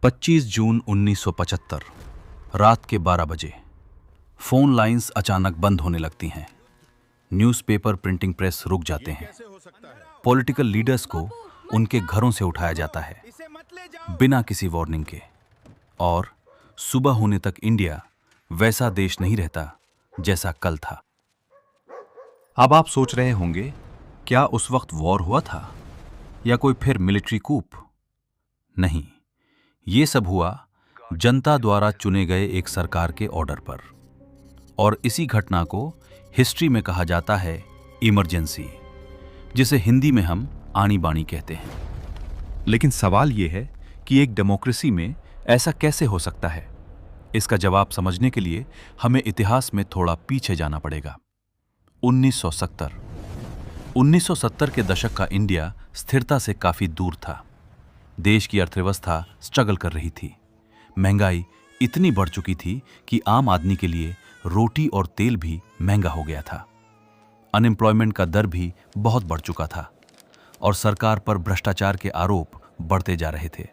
25 जून 1975 रात के 12 बजे फोन लाइंस अचानक बंद होने लगती हैं। न्यूज़पेपर प्रिंटिंग प्रेस रुक जाते हैं। पॉलिटिकल लीडर्स को उनके घरों से उठाया जाता है बिना किसी वार्निंग के, और सुबह होने तक इंडिया वैसा देश नहीं रहता जैसा कल था। अब आप सोच रहे होंगे, क्या उस वक्त वॉर हुआ था या कोई फिर मिलिट्री कूप? नहीं, ये सब हुआ जनता द्वारा चुने गए एक सरकार के ऑर्डर पर, और इसी घटना को हिस्ट्री में कहा जाता है इमरजेंसी, जिसे हिंदी में हम आनी बानी कहते हैं। लेकिन सवाल यह है कि एक डेमोक्रेसी में ऐसा कैसे हो सकता है? इसका जवाब समझने के लिए हमें इतिहास में थोड़ा पीछे जाना पड़ेगा। 1970 के दशक का इंडिया स्थिरता से काफी दूर था। देश की अर्थव्यवस्था स्ट्रगल कर रही थी। महंगाई इतनी बढ़ चुकी थी कि आम आदमी के लिए रोटी और तेल भी महंगा हो गया था। अनएम्प्लॉयमेंट का दर भी बहुत बढ़ चुका था, और सरकार पर भ्रष्टाचार के आरोप बढ़ते जा रहे थे।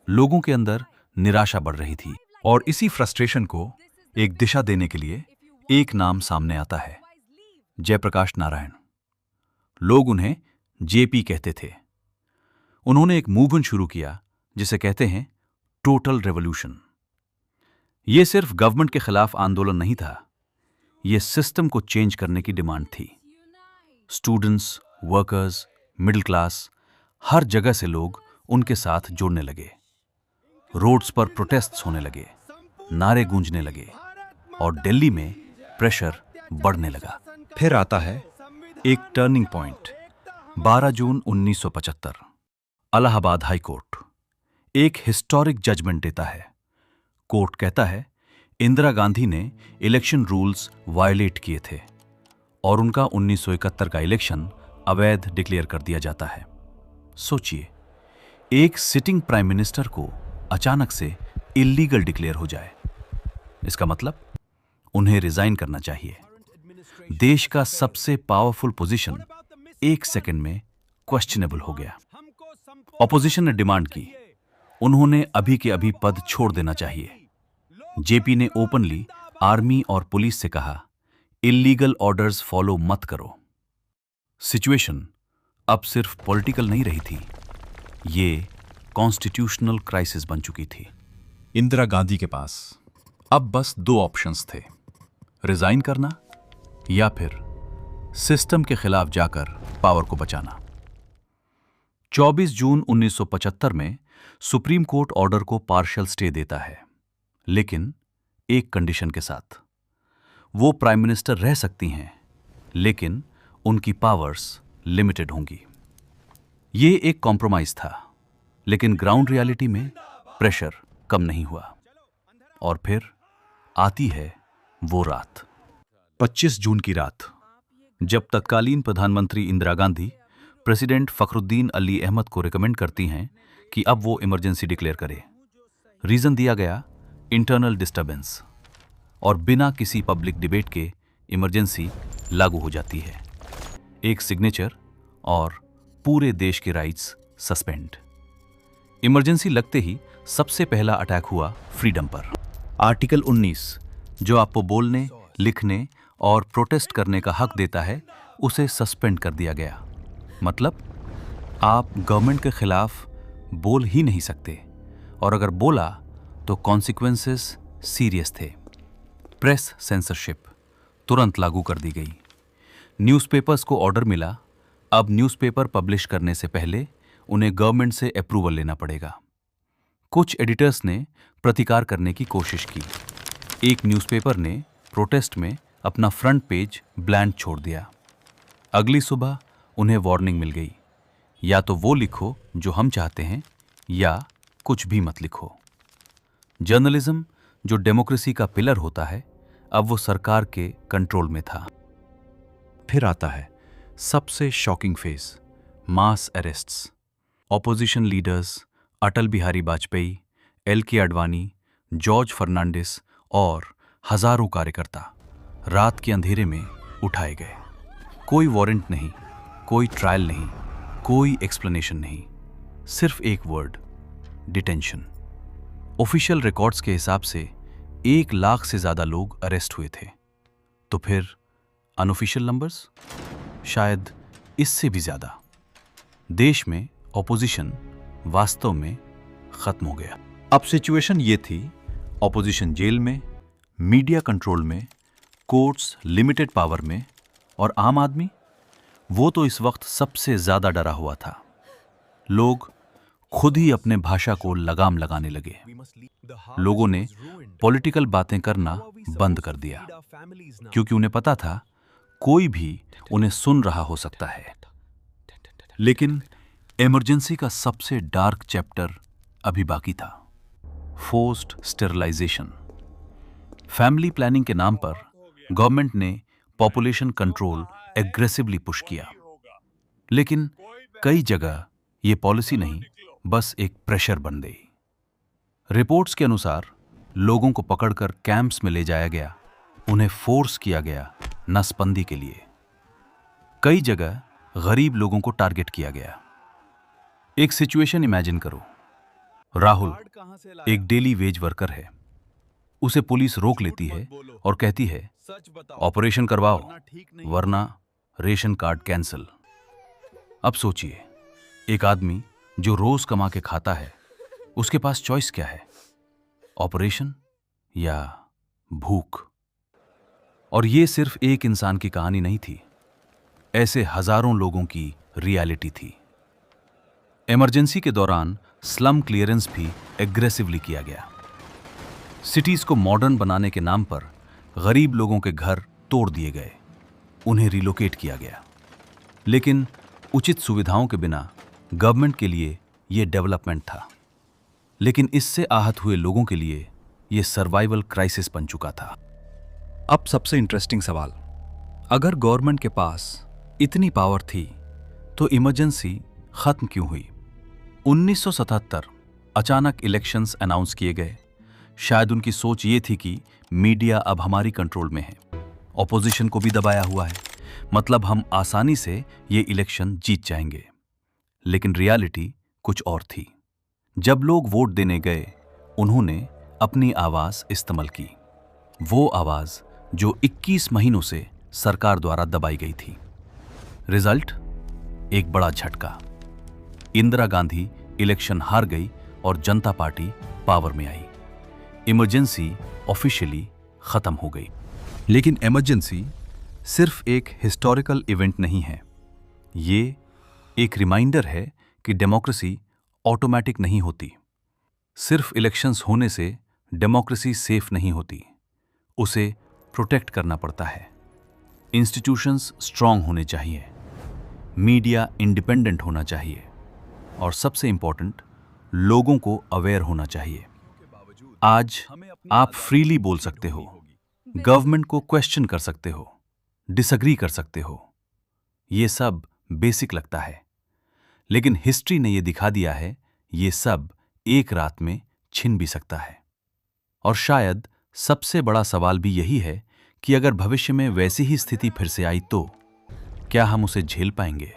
लोगों के अंदर निराशा बढ़ रही थी, और इसी फ्रस्ट्रेशन को एक दिशा देने के लिए एक नाम सामने आता है, जयप्रकाश नारायण। लोग उन्हें जेपी कहते थे। उन्होंने एक मूवमेंट शुरू किया जिसे कहते हैं टोटल रेवोल्यूशन। यह सिर्फ गवर्नमेंट के खिलाफ आंदोलन नहीं था, यह सिस्टम को चेंज करने की डिमांड थी। स्टूडेंट्स, वर्कर्स, मिडिल क्लास, हर जगह से लोग उनके साथ जुड़ने लगे। रोड्स पर प्रोटेस्ट्स होने लगे, नारे गूंजने लगे, और दिल्ली में प्रेशर बढ़ने लगा। फिर आता है एक टर्निंग पॉइंट। 12 जून 1975 इलाहाबाद हाई कोर्ट एक हिस्टोरिक जजमेंट देता है। कोर्ट कहता है इंदिरा गांधी ने इलेक्शन रूल्स वायलेट किए थे, और उनका 1971 का इलेक्शन अवैध डिक्लेयर कर दिया जाता है। सोचिए, एक सिटिंग प्राइम मिनिस्टर को अचानक से इल्लीगल डिक्लेयर हो जाए। इसका मतलब उन्हें रिजाइन करना चाहिए। देश का सबसे पावरफुल पोजीशन एक सेकंड में क्वेश्चनेबल हो गया। ऑपोजिशन ने डिमांड की, उन्होंने अभी के अभी पद छोड़ देना चाहिए। जेपी ने ओपनली आर्मी और पुलिस से कहा, इल्लीगल ऑर्डर्स फॉलो मत करो। सिचुएशन अब सिर्फ पॉलिटिकल नहीं रही थी, ये कॉन्स्टिट्यूशनल क्राइसिस बन चुकी थी। इंदिरा गांधी के पास अब बस 2 ऑप्शंस थे, रिजाइन करना या फिर सिस्टम के खिलाफ जाकर पावर को बचाना। 24 जून 1975 में सुप्रीम कोर्ट ऑर्डर को पार्शियल स्टे देता है, लेकिन एक कंडीशन के साथ। वो प्राइम मिनिस्टर रह सकती हैं, लेकिन उनकी पावर्स लिमिटेड होंगी। ये एक कॉम्प्रोमाइज था, लेकिन ग्राउंड रियलिटी में प्रेशर कम नहीं हुआ। और फिर आती है वो रात, 25 जून की रात, जब तत्कालीन प्रधानमंत्री इंदिरा गांधी प्रेसिडेंट फखरुद्दीन अली अहमद को रिकमेंड करती हैं कि अब वो इमरजेंसी डिक्लेयर करे। रीजन दिया गया इंटरनल डिस्टर्बेंस, और बिना किसी पब्लिक डिबेट के इमरजेंसी लागू हो जाती है। एक सिग्नेचर और पूरे देश के राइट्स सस्पेंड। इमरजेंसी लगते ही सबसे पहला अटैक हुआ फ्रीडम पर। आर्टिकल 19, जो आपको बोलने, लिखने और प्रोटेस्ट करने का हक देता है, उसे सस्पेंड कर दिया गया। मतलब आप गवर्नमेंट के खिलाफ बोल ही नहीं सकते, और अगर बोला तो कॉन्सिक्वेंसेस सीरियस थे। प्रेस सेंसरशिप तुरंत लागू कर दी गई। न्यूज़पेपर्स को ऑर्डर मिला, अब न्यूज़पेपर पब्लिश करने से पहले उन्हें गवर्नमेंट से अप्रूवल लेना पड़ेगा। कुछ एडिटर्स ने प्रतिकार करने की कोशिश की। एक न्यूज़पेपर ने प्रोटेस्ट में अपना फ्रंट पेज ब्लैंक छोड़ दिया। अगली सुबह उन्हें वार्निंग मिल गई, या तो वो लिखो जो हम चाहते हैं, या कुछ भी मत लिखो। जर्नलिज्म, जो डेमोक्रेसी का पिलर होता है, अब वो सरकार के कंट्रोल में था। फिर आता है सबसे शॉकिंग फेज, मास अरेस्ट्स। Opposition leaders Atal Bihari Vajpayee, LK Advani, George Fernandes और हजारों कार्यकर्ता रात के अंधेरे में उठाए गए। कोई वारंट नहीं, कोई ट्रायल नहीं, कोई एक्सप्लेनेशन नहीं, सिर्फ एक वर्ड, डिटेंशन। ऑफिशियल रिकॉर्ड्स के हिसाब से 1 लाख से ज्यादा लोग अरेस्ट हुए थे। तो फिर अनऑफिशियल नंबर्स शायद इससे भी ज्यादा। देश में ऑपोजिशन वास्तव में खत्म हो गया। अब सिचुएशन ये थी, ऑपोजिशन जेल में, मीडिया कंट्रोल में, कोर्ट्स लिमिटेड पावर में, और आम आदमी, वो तो इस वक्त सबसे ज्यादा डरा हुआ था। लोग खुद ही अपने भाषा को लगाम लगाने लगे। लोगों ने पॉलिटिकल बातें करना बंद कर दिया, क्योंकि उन्हें पता था कोई भी उन्हें सुन रहा हो सकता है। लेकिन इमरजेंसी का सबसे डार्क चैप्टर अभी बाकी था, फोर्स्ड स्टेरिलाइजेशन। फैमिली प्लानिंग के नाम पर गवर्नमेंट ने पॉपुलेशन कंट्रोल एग्रेसिवली पुश किया, लेकिन कई जगह यह पॉलिसी नहीं, बस एक प्रेशर बन गई। रिपोर्ट्स के अनुसार लोगों को पकड़कर कैंप्स में ले जाया गया, उन्हें फोर्स किया गया नसबंदी के लिए। कई जगह गरीब लोगों को टारगेट किया गया। एक सिचुएशन इमेजिन करो, राहुल एक डेली वेज वर्कर है। उसे पुलिस रोक लेती है और कहती है ऑपरेशन करवाओ वरना रेशन कार्ड कैंसिल। अब सोचिए, एक आदमी जो रोज कमा के खाता है, उसके पास चॉइस क्या है, ऑपरेशन या भूख? और ये सिर्फ एक इंसान की कहानी नहीं थी, ऐसे हजारों लोगों की रियलिटी थी। इमरजेंसी के दौरान स्लम क्लियरेंस भी एग्रेसिवली किया गया। सिटीज को मॉडर्न बनाने के नाम पर गरीब लोगों के घर तोड़ दिए गए, उन्हें रिलोकेट किया गया। लेकिन उचित सुविधाओं के बिना गवर्नमेंट के लिए यह डेवलपमेंट था, लेकिन इससे आहत हुए लोगों के लिए यह सर्वाइवल क्राइसिस बन चुका था। अब सबसे इंटरेस्टिंग सवाल, अगर गवर्नमेंट के पास इतनी पावर थी तो इमरजेंसी खत्म क्यों हुई? 1977 अचानक इलेक्शंस अनाउंस किए गए। शायद उनकी सोच ये थी कि मीडिया अब हमारी कंट्रोल में है, ऑपोजिशन को भी दबाया हुआ है, मतलब हम आसानी से ये इलेक्शन जीत जाएंगे। लेकिन रियलिटी कुछ और थी। जब लोग वोट देने गए, उन्होंने अपनी आवाज इस्तेमाल की, वो आवाज जो 21 महीनों से सरकार द्वारा दबाई गई थी। रिजल्ट, एक बड़ा झटका। इंदिरा गांधी इलेक्शन हार गई और जनता पार्टी पावर में आई। इमरजेंसी ऑफिशियली खत्म हो गई। लेकिन इमरजेंसी सिर्फ एक हिस्टोरिकल इवेंट नहीं है, ये एक रिमाइंडर है कि डेमोक्रेसी ऑटोमेटिक नहीं होती। सिर्फ इलेक्शंस होने से डेमोक्रेसी सेफ नहीं होती, उसे प्रोटेक्ट करना पड़ता है। इंस्टीट्यूशंस स्ट्रांग होने चाहिए, मीडिया इंडिपेंडेंट होना चाहिए, और सबसे इंपॉर्टेंट, लोगों को अवेयर होना चाहिए। आज आप फ्रीली बोल सकते हो, गवर्नमेंट को क्वेश्चन कर सकते हो, डिसएग्री कर सकते हो। ये सब बेसिक लगता है, लेकिन हिस्ट्री ने यह दिखा दिया है ये सब एक रात में छिन भी सकता है। और शायद सबसे बड़ा सवाल भी यही है कि अगर भविष्य में वैसी ही स्थिति फिर से आई तो क्या हम उसे झेल पाएंगे?